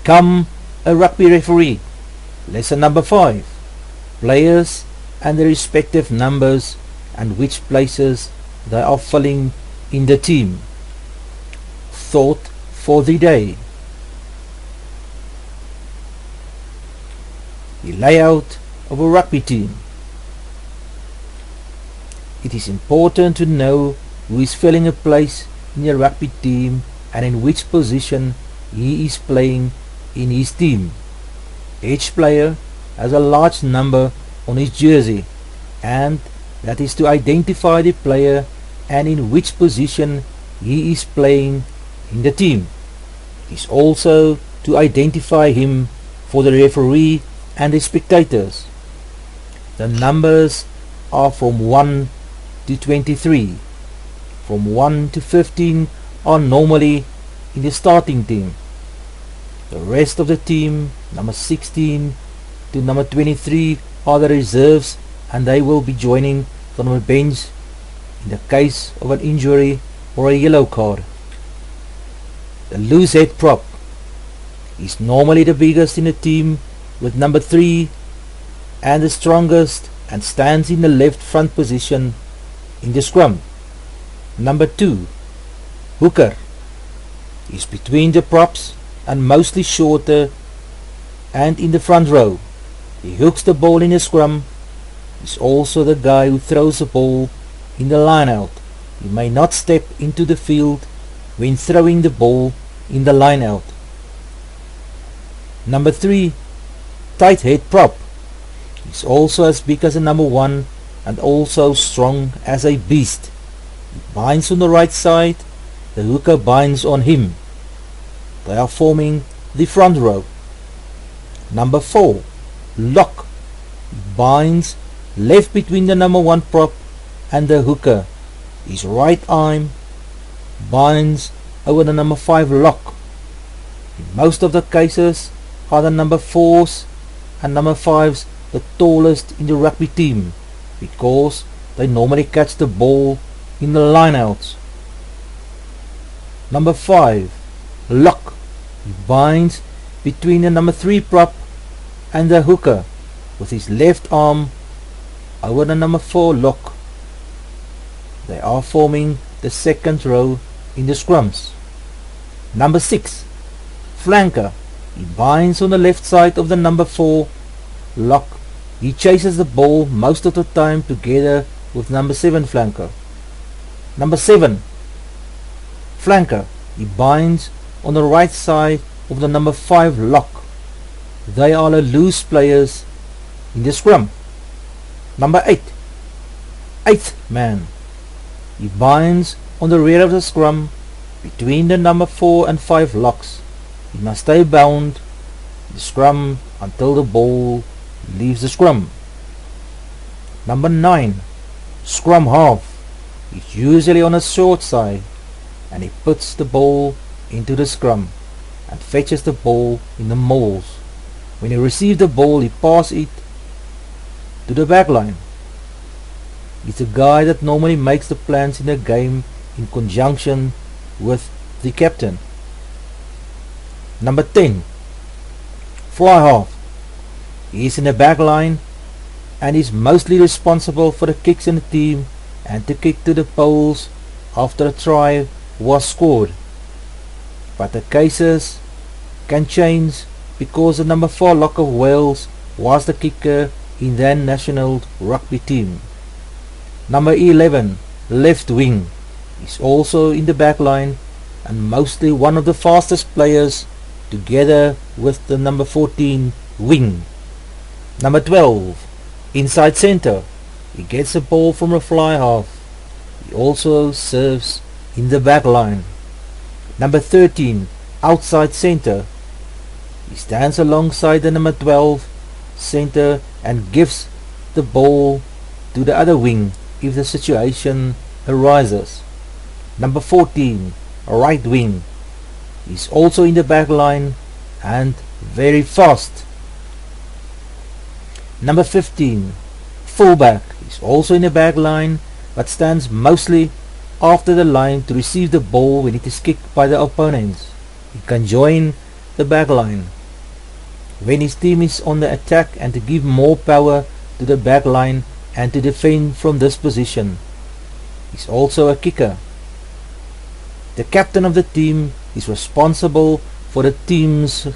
Become a rugby referee. Lesson number 5. Players and their respective numbers and which places they are filling in the team. Thought for the day. The layout of a rugby team. It is important to know who is filling a place in your rugby team and in which position he is playing in his team. Each player has a large number on his jersey, and that is to identify the player and in which position he is playing in the team. It is also to identify him for the referee and the spectators. The numbers are from 1 to 23. From 1 to 15 are normally in the starting team. The rest of the team, number 16 to number 23, are the reserves, and they will be joining from the bench in the case of an injury or a yellow card. The loose head prop is normally the biggest in the team, with number 3 and the strongest, and stands in the left front position in the scrum. Number 2, hooker, is between the props and mostly shorter and in the front row. He hooks the ball in the scrum. He's also the guy who throws the ball in the line out. He may not step into the field when throwing the ball in the line out. Number 3, tight head prop. He's also as big as a number 1 and also strong as a beast. He binds on the right side, the hooker binds on him. They are forming the front row. Number 4, lock. He binds left between the number 1 prop and the hooker. His right arm binds over the number 5 lock. In most of the cases are the number 4s and number 5s the tallest in the rugby team, because they normally catch the ball in the lineouts. Number 5, lock. He binds between the number 3 prop and the hooker with his left arm over the number 4 lock. They are forming the second row in the scrums. Number 6, flanker. He binds on the left side of the number 4 lock. He chases the ball most of the time together with number 7 flanker. Number 7, flanker. He binds on the right side of the number 5 lock. They are the loose players in the scrum. Number 8, 8th man. He binds on the rear of the scrum between the number 4 and 5 locks. He must stay bound in the scrum until the ball leaves the scrum. Number 9, scrum half. He's usually on the short side, and he puts the ball into the scrum and fetches the ball in the mauls. When he receives the ball, he passes it to the back line. He's the guy that normally makes the plans in the game in conjunction with the captain. Number 10, fly half. He is in the back line and is mostly responsible for the kicks in the team and to kick to the poles after a try was scored. But the cases can change because the number 4 lock of Wales was the kicker in the national rugby team. Number 11, left wing, is also in the back line and mostly one of the fastest players together with the number 14 wing. Number 12, inside centre. He gets the ball from a fly half. He also serves in the back line. Number 13, outside centre. He stands alongside the number 12 centre and gives the ball to the other wing if the situation arises. Number 14, right wing. He's also in the back line and very fast. Number 15, fullback, is also in the back line but stands mostly after the line to receive the ball when it is kicked by the opponents. He can join the back line. When his team is on the attack, and to give more power to the back line and to defend from this position. He's also a kicker. The captain of the team is responsible for the team's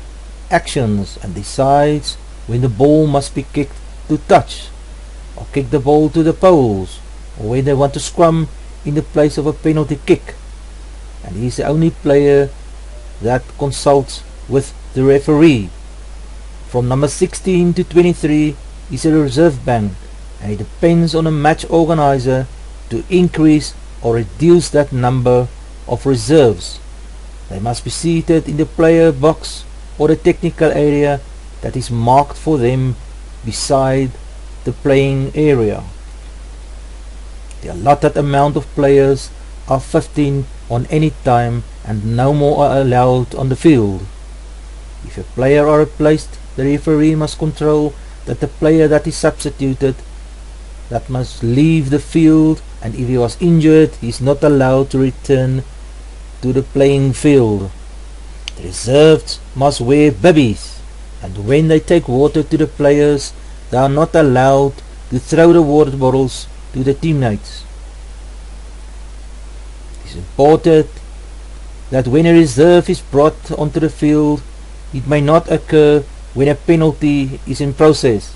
actions and decides when the ball must be kicked to touch, or kick the ball to the poles, or when they want to scrum in the place of a penalty kick. And he's the only player that consults with the referee. From number 16 to 23 is a reserve bank, and it depends on a match organizer to increase or reduce that number of reserves. They must be seated in the player box or the technical area that is marked for them beside the playing area. The allotted amount of players are 15 on any time, and no more are allowed on the field. If a player are replaced, the referee must control that the player that is substituted that must leave the field, and if he was injured, he is not allowed to return to the playing field. The reserves must wear bibbies, and when they take water to the players, they are not allowed to throw the water bottles to the teammates. It is important that when a reserve is brought onto the field, it may not occur when a penalty is in process.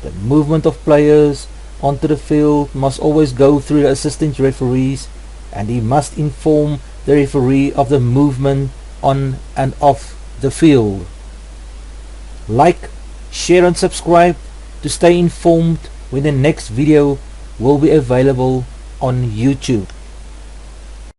The movement of players onto the field must always go through the assistant referees, and he must inform the referee of the movement on and off the field. Like, share and subscribe to stay informed when the next video will be available on YouTube.